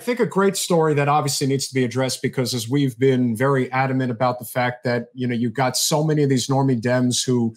think a great story that obviously needs to be addressed, because as we've been very adamant about the fact that, you've got so many of these normie Dems who,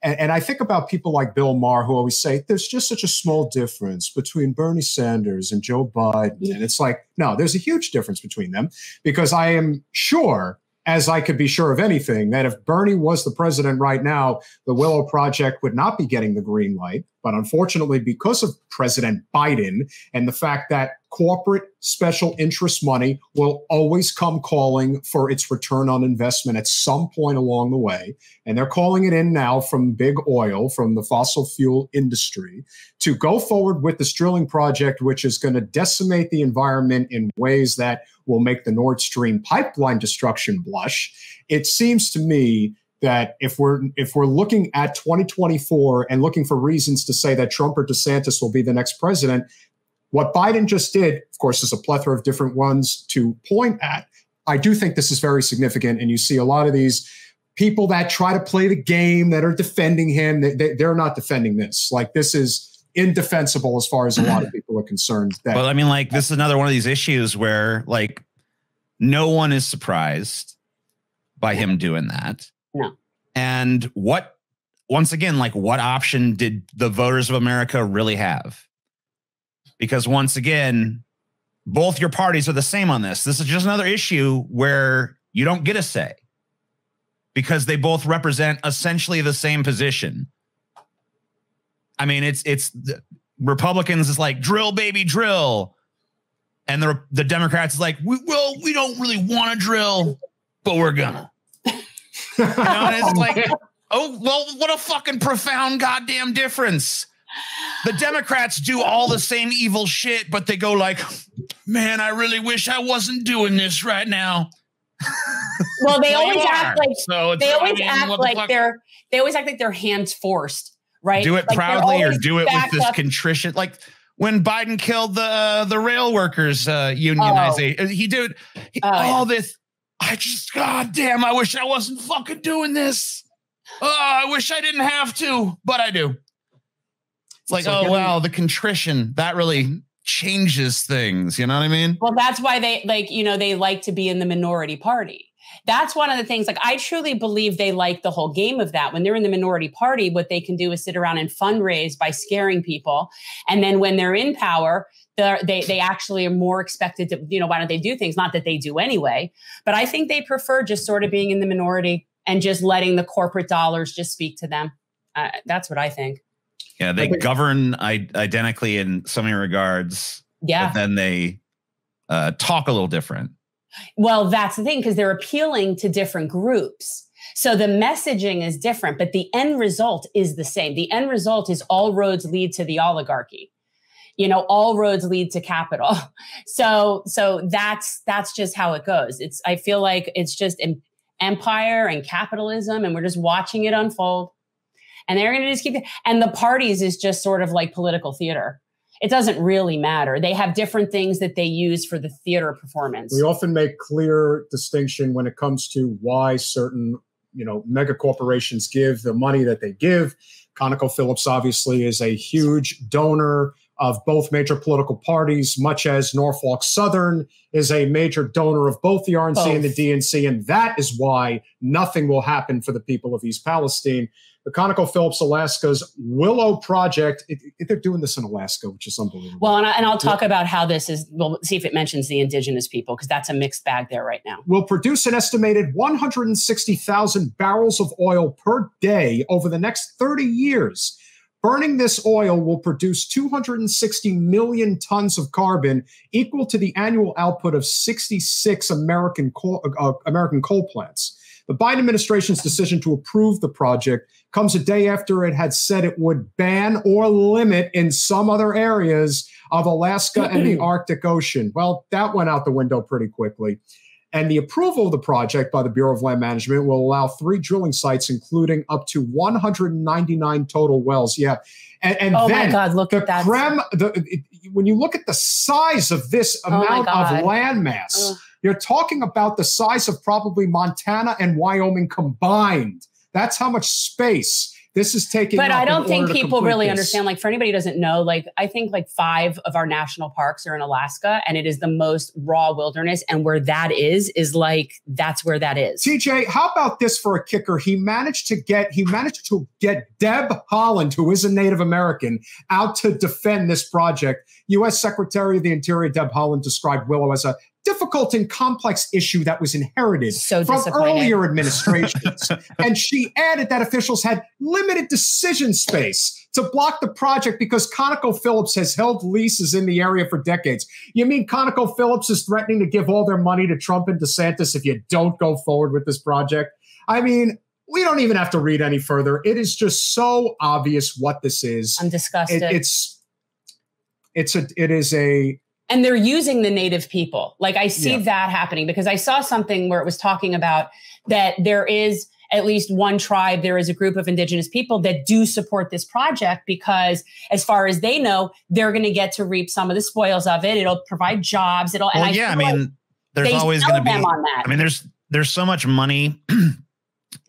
and I think about people like Bill Maher who always say, there's just such a small difference between Bernie Sanders and Joe Biden. Yeah. And it's like, no, there's a huge difference between them, because I am sure, as I could be sure of anything, that if Bernie was the president right now, the Willow Project would not be getting the green light. But unfortunately, because of President Biden and the fact that corporate special interest money will always come calling for its return on investment at some point along the way, and they're calling it in now from big oil, from the fossil fuel industry, to go forward with this drilling project, which is going to decimate the environment in ways that will make the Nord Stream pipeline destruction blush. It seems to me that if we're looking at 2024 and looking for reasons to say that Trump or DeSantis will be the next president, what Biden just did, of course, there's a plethora of different ones to point at. I do think this is very significant, and you see a lot of these people that try to play the game that are defending him. They're not defending this. Like, this is indefensible as far as a lot of people are concerned. Well, I mean, like, this is another one of these issues where, like, no one is surprised by him doing that. No. And once again, like, what option did the voters of America really have? Because once again, both your parties are the same on this. This is just another issue where you don't get a say, because they both represent essentially the same position. I mean, it's the Republicans is like, drill, baby, drill. And the Democrats is like, we don't really want to drill, but we're gonna. And it's like, oh, well, what a fucking profound goddamn difference. The Democrats do all the same evil shit, but they go like, man, I really wish I wasn't doing this right now. Well, they always act like they always act like their hands forced, right? Do it like proudly or do it with this contrition. Like when Biden killed the rail workers unionization, he did all this. God damn, I wish I wasn't fucking doing this. Oh, I wish I didn't have to, but I do. It's like, oh, wow, the contrition, that really changes things. You know what I mean? Well, that's why they like to be in the minority party. That's one of the things, like, I truly believe they like the whole game of that. When they're in the minority party, what they can do is sit around and fundraise by scaring people. And then when they're in power, they actually are more expected to, why don't they do things? Not that they do anyway, but I think they prefer just sort of being in the minority and just letting the corporate dollars just speak to them. That's what I think. Yeah, they govern identically in so many regards. Yeah. But then they talk a little different. Well, that's the thing, because they're appealing to different groups. So the messaging is different, but the end result is the same. The end result is all roads lead to the oligarchy. All roads lead to capital. So that's just how it goes. I feel like it's just an empire and capitalism, and we're just watching it unfold. And they're going to just keep it. And the parties is just sort of like political theater. It doesn't really matter. They have different things that they use for the theater performance. We often make clear distinction when it comes to why certain, mega corporations give the money that they give. ConocoPhillips obviously is a huge donor of both major political parties, much as Norfolk Southern is a major donor of both the RNC and the DNC. And that is why nothing will happen for the people of East Palestine. The ConocoPhillips Alaska's Willow Project, they're doing this in Alaska, which is unbelievable. Well, and I'll talk about how this is, we'll see if it mentions the indigenous people, because that's a mixed bag there right now. Will produce an estimated 160,000 barrels of oil per day over the next 30 years. Burning this oil will produce 260 million tons of carbon, equal to the annual output of 66 American coal plants. The Biden administration's decision to approve the project comes a day after it had said it would ban or limit in some other areas of Alaska and the Arctic Ocean. Well, that went out the window pretty quickly. And the approval of the project by the Bureau of Land Management will allow 3 drilling sites, including up to 199 total wells. Yeah. And oh then my God, look at that. When you look at the size of this amount of land mass, you're talking about the size of probably Montana and Wyoming combined. That's how much space This is taking. But I don't think people people really understand. Like, for anybody who doesn't know, like, I think like 5 of our national parks are in Alaska, and it is the most raw wilderness. And where that is like, that's where that is. TJ, how about this for a kicker? He managed to get Deb Haaland, who is a Native American, out to defend this project. U.S. Secretary of the Interior Deb Haaland described Willow as a difficult and complex issue that was inherited from earlier administrations. And she added that officials had limited decision space to block the project because ConocoPhillips has held leases in the area for decades. You mean ConocoPhillips is threatening to give all their money to Trump and DeSantis if you don't go forward with this project? I mean, we don't even have to read any further. It is just so obvious what this is. I'm disgusted. And they're using the native people. Like, I see that happening, because I saw something where it was talking about that there is at least one tribe, there is a group of indigenous people that do support this project because, as far as they know, they're going to get to reap some of the spoils of it. It'll provide jobs. There's always going to be on that. I mean, there's so much money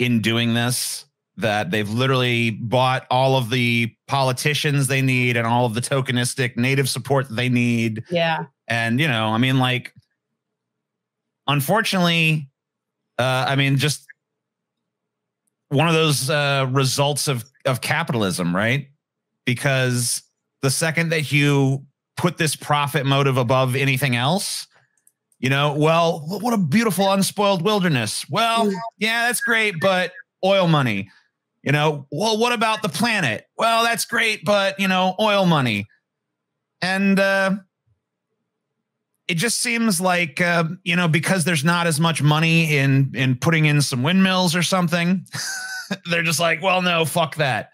in doing this that they've literally bought all of the politicians they need and all of the tokenistic native support that they need. Yeah. And, you know, I mean, like, unfortunately, just one of those results of capitalism, right? Because the second that you put this profit motive above anything else, you know, well, what a beautiful unspoiled wilderness. Well, yeah, that's great, but oil money. You know, well, what about the planet? Well, that's great, but, you know, oil money. And it just seems like, you know, because there's not as much money in putting in some windmills or something, they're just like, well, no, fuck that.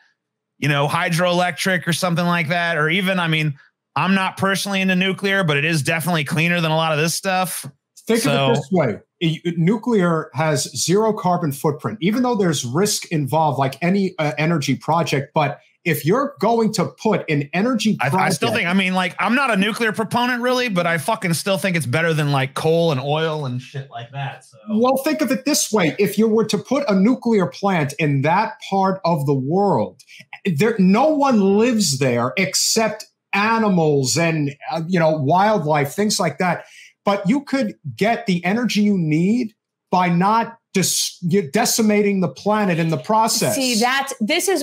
You know, hydroelectric or something like that. Or even, I mean, I'm not personally into nuclear, but it is definitely cleaner than a lot of this stuff. Think of it this way. Nuclear has zero carbon footprint, even though there's risk involved, like any energy project. But if you're going to put an energy project, I still think, I mean, like, I'm not a nuclear proponent really, but I fucking still think it's better than like coal and oil and shit like that. So, well, think of it this way. If you were to put a nuclear plant in that part of the world, no one lives there except animals and, wildlife, things like that. But you could get the energy you need by not decimating the planet in the process. See, this is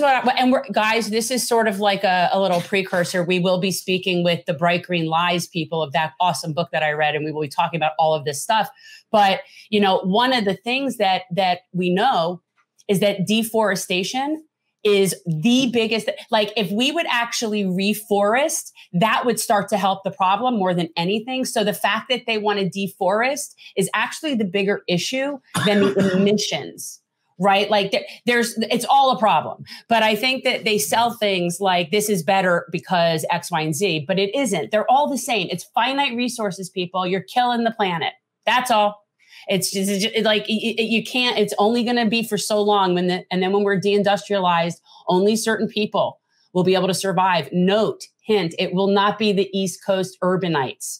guys, this is sort of like a little precursor. We will be speaking with the Bright Green Lies people of that awesome book that I read, and we will be talking about all of this stuff. But, you know, one of the things that we know is that deforestation is the biggest. Like, if we would actually reforest, that would start to help the problem more than anything. So the fact that they want to deforest is actually the bigger issue than the emissions, right? Like, it's all a problem. But I think that they sell things like this is better because X, Y, and Z, but it isn't. They're all the same. It's finite resources, people. You're killing the planet. That's all. It's just like, you can't, it's only going to be for so long and then when we're deindustrialized, only certain people will be able to survive. Note, hint, it will not be the East Coast urbanites.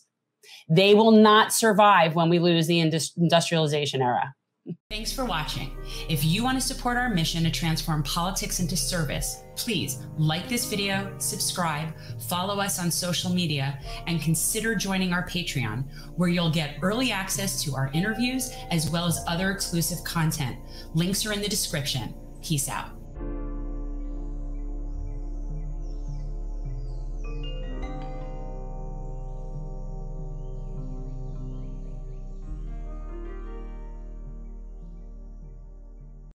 They will not survive when we lose the industrialization era. Thanks for watching. If you want to support our mission to transform politics into service, please like this video, subscribe, follow us on social media, and consider joining our Patreon, where you'll get early access to our interviews as well as other exclusive content. Links are in the description. Peace out.